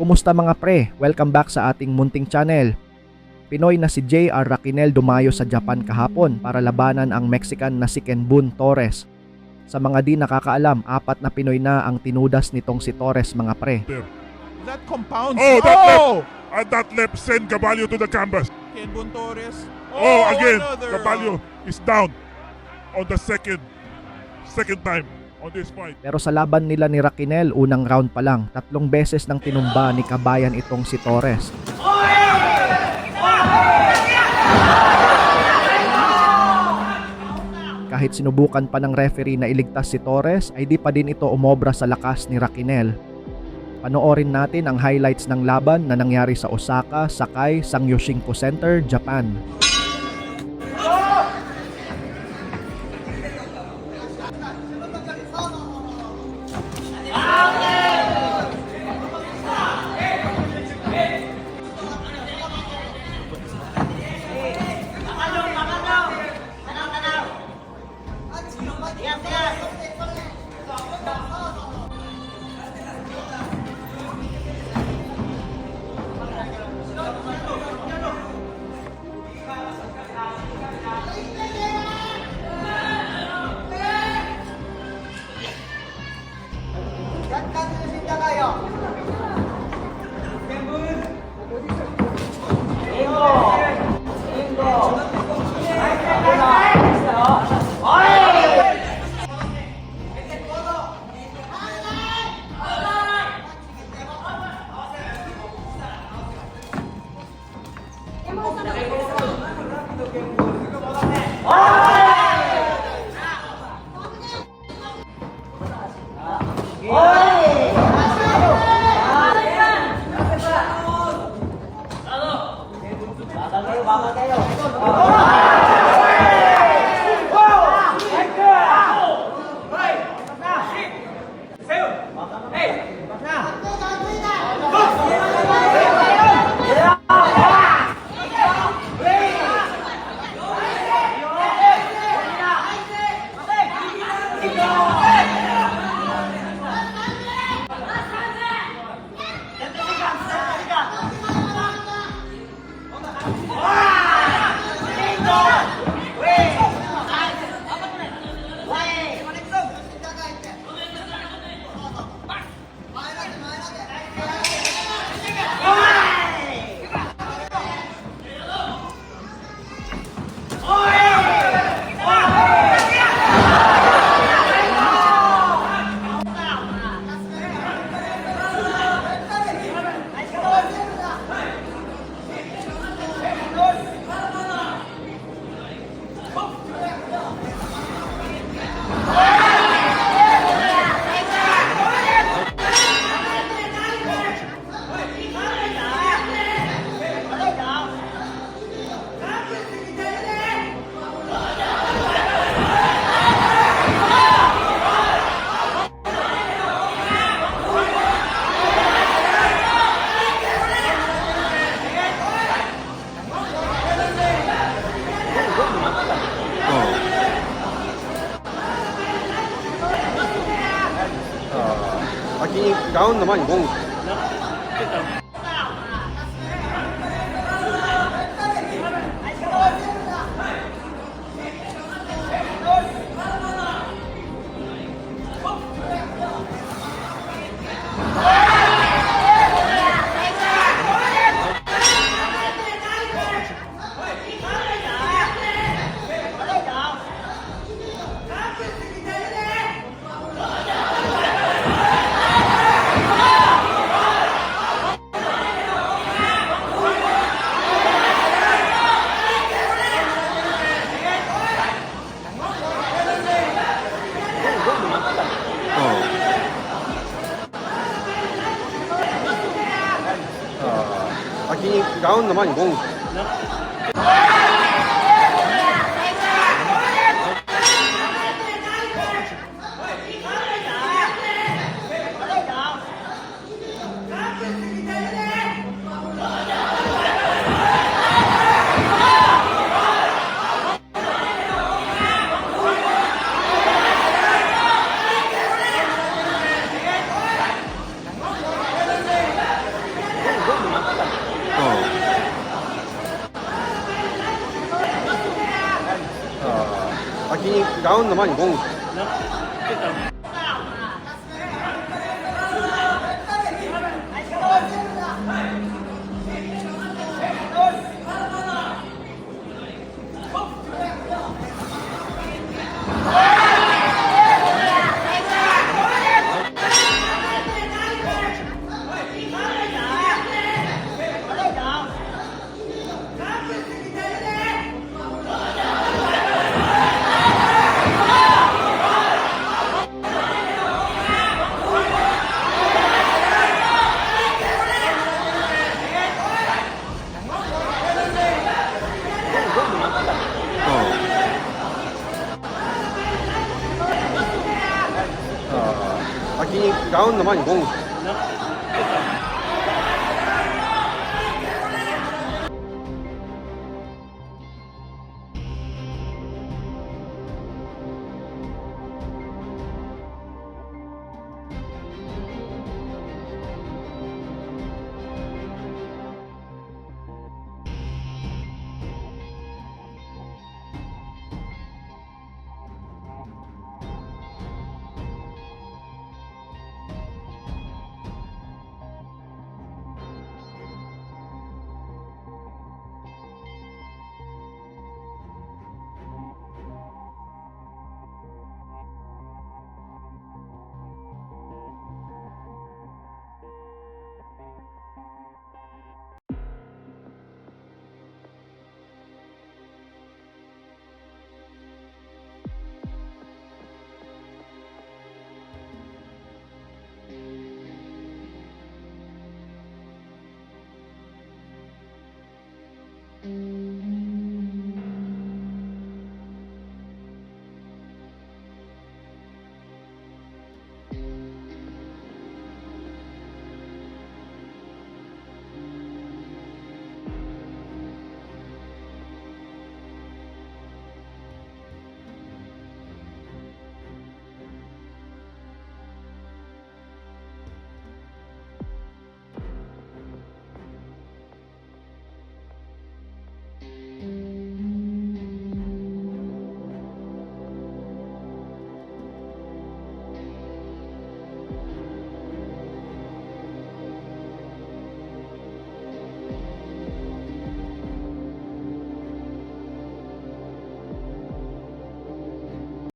Kumusta mga pre? Welcome back sa ating munting channel. Pinoy na si J.R. Raquinel dumayo sa Japan kahapon para labanan ang Mexican na si Kenbun Torres. Sa mga di nakakaalam, 4 na Pinoy na ang tinudas nitong si Torres mga pre. That compounds. Oh, that left. And that left send Caballo to the canvas. Kenbun Torres. Oh, again, another, Caballo is down on the second time on this fight. Pero sa laban nila ni Raquinel, unang round pa lang, 3 beses nang tinumba ni kabayan itong si Torres. Kahit sinubukan pa ng referee na iligtas si Torres, ay di pa din ito umobra sa lakas ni Raquinel. Panoorin natin ang highlights ng laban na nangyari sa Osaka, Sakai, Sangyoshinko Center, Japan. 다운 나만 공. 다운 나만 공. にガウンの前にゴング。先にガウンの前にゴング。